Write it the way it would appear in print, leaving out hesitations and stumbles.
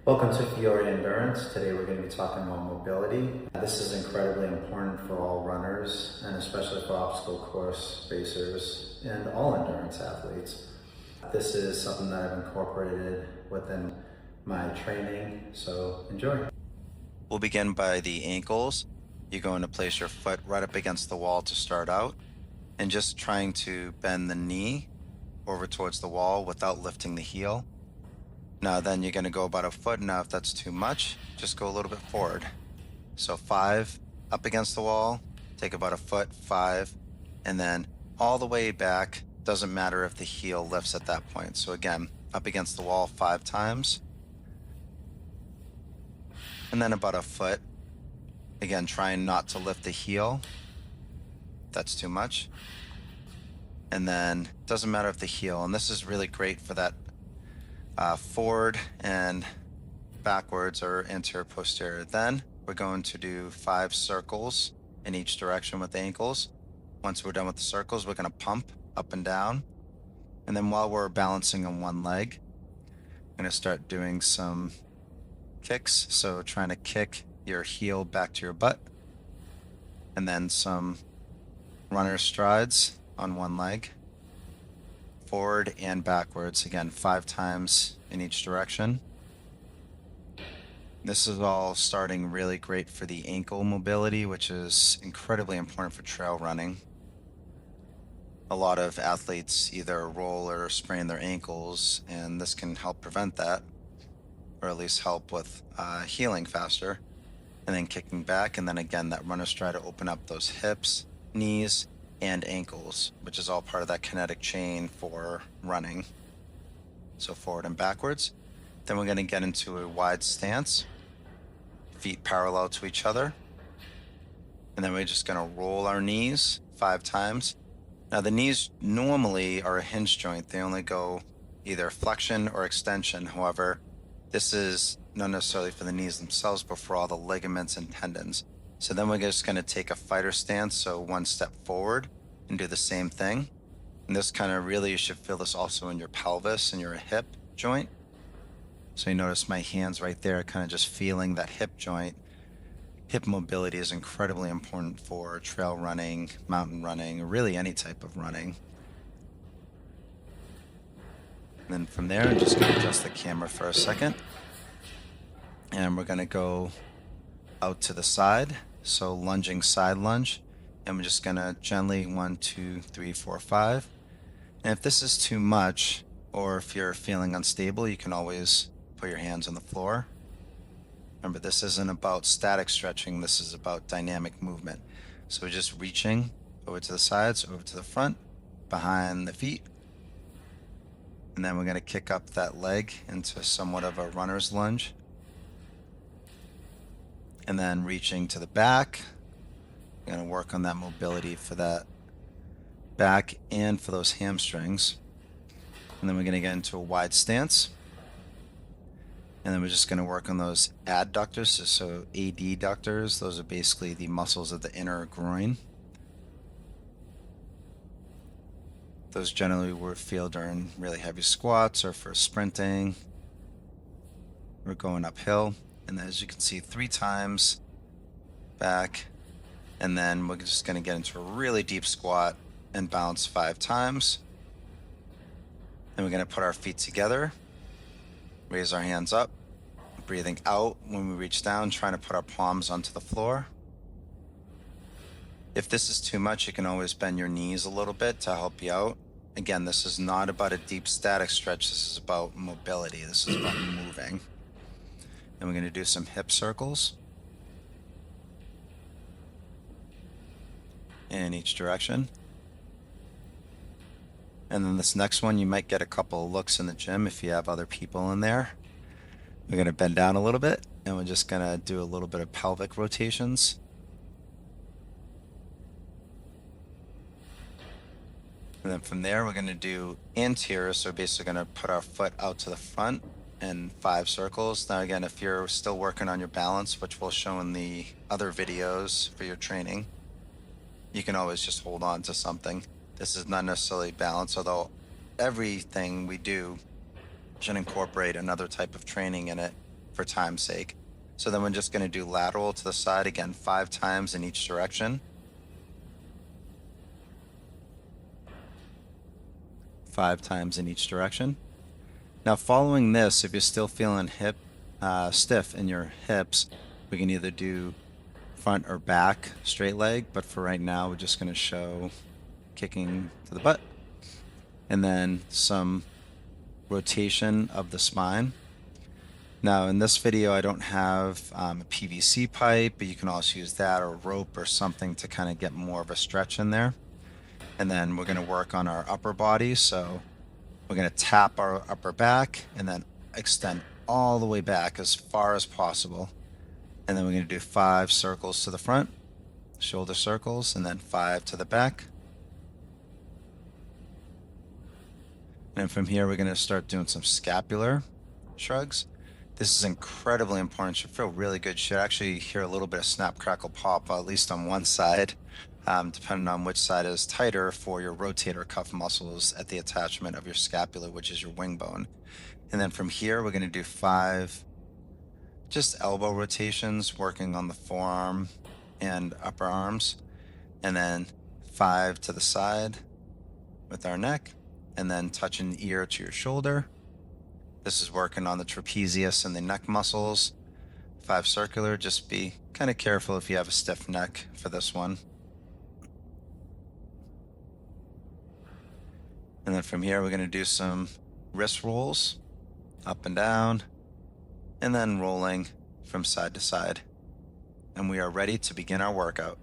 Welcome to Fiore Endurance. Today we're going to be talking about mobility. This is incredibly important for all runners and especially for obstacle course racers and all endurance athletes. This is something that I've incorporated within my training, so enjoy. We'll begin by the ankles. You're going to place your foot right up against the wall to start out and just trying to bend the knee over towards the wall without lifting the heel. Now then you're going to go about a foot. Now if that's too much, just go a little bit forward. So 5 up against the wall, take about a foot, 5, and then all the way back. Doesn't matter if the heel lifts at that point. So again, up against the wall 5 times. And then about a foot. Again, trying not to lift the heel. That's too much. And then doesn't matter if the heel, and this is really great for that forward and backwards or anterior posterior. Then we're going to do 5 circles in each direction with the ankles. Once we're done with the circles, we're going to pump up and down. And then while we're balancing on one leg, I'm going to start doing some kicks. So trying to kick your heel back to your butt, and then some runner strides on one leg, forward and backwards, again 5 times in each direction. This is all starting really great for the ankle mobility, which is incredibly important for trail running. A lot of athletes either roll or sprain their ankles, and this can help prevent that, or at least help with healing faster. And then kicking back, and then again that runner stride to open up those hips, knees, and ankles, which is all part of that kinetic chain for running. So forward and backwards. Then we're going to get into a wide stance, feet parallel to each other. And then we're just going to roll our knees 5 times. Now the knees normally are a hinge joint. They only go either flexion or extension. However, this is not necessarily for the knees themselves, but for all the ligaments and tendons. So then we're just going to take a fighter stance, so 1 step forward and do the same thing. And this kind of really, you should feel this also in your pelvis and your hip joint. So you notice my hands right there, kind of just feeling that hip joint. Hip mobility is incredibly important for trail running, mountain running, or really any type of running. And then from there, I'm just going to adjust the camera for a second. And we're going to go out to the side. So lunging side lunge. And we're just going to gently 1, 2, 3, 4, 5. And if this is too much, or if you're feeling unstable, you can always put your hands on the floor. Remember, this isn't about static stretching. This is about dynamic movement. So we're just reaching over to the sides, over to the front, behind the feet. And then we're going to kick up that leg into somewhat of a runner's lunge. And then reaching to the back. We're going to work on that mobility for that back and for those hamstrings. And then we're going to get into a wide stance. And then we're just going to work on those adductors. So adductors, those are basically the muscles of the inner groin. Those generally we feel during really heavy squats or for sprinting. We're going uphill. And as you can see, 3 times back. And then we're just going to get into a really deep squat and bounce 5 times. Then we're going to put our feet together, raise our hands up, breathing out when we reach down, trying to put our palms onto the floor. If this is too much, you can always bend your knees a little bit to help you out. Again, this is not about a deep static stretch. This is about mobility. This is about moving. And we're going to do some hip circles in each direction. And then this next one, you might get a couple of looks in the gym if you have other people in there. We're going to bend down a little bit, and we're just going to do a little bit of pelvic rotations. And then from there, we're going to do anterior, so basically going to put our foot out to the front in 5 circles. Now again, if you're still working on your balance, which we'll show in the other videos for your training, you can always just hold on to something. This is not necessarily balance, although everything we do should incorporate another type of training in it for time's sake. So then we're just going to do lateral to the side again 5 times in each direction. 5 times in each direction. Now following this, if you're still feeling stiff in your hips, we can either do front or back straight leg, but for right now we're just going to show kicking to the butt and then some rotation of the spine. Now in this video I don't have a PVC pipe, but you can also use that or rope or something to kind of get more of a stretch in there. And then we're going to work on our upper body, so we're going to tap our upper back and then extend all the way back as far as possible. And then we're going to do 5 circles to the front, shoulder circles, and then 5 to the back. And from here, we're going to start doing some scapular shrugs. This is incredibly important. Should feel really good. Should actually hear a little bit of snap, crackle, pop, at least on one side, depending on which side is tighter for your rotator cuff muscles at the attachment of your scapula, which is your wing bone. And then from here, we're going to do 5 just elbow rotations, working on the forearm and upper arms, and then 5 to the side with our neck, and then touching ear to your shoulder. This is working on the trapezius and the neck muscles. 5 circular, just be kind of careful if you have a stiff neck for this one. And then from here, we're going to do some wrist rolls, up and down, and then rolling from side to side. And we are ready to begin our workout.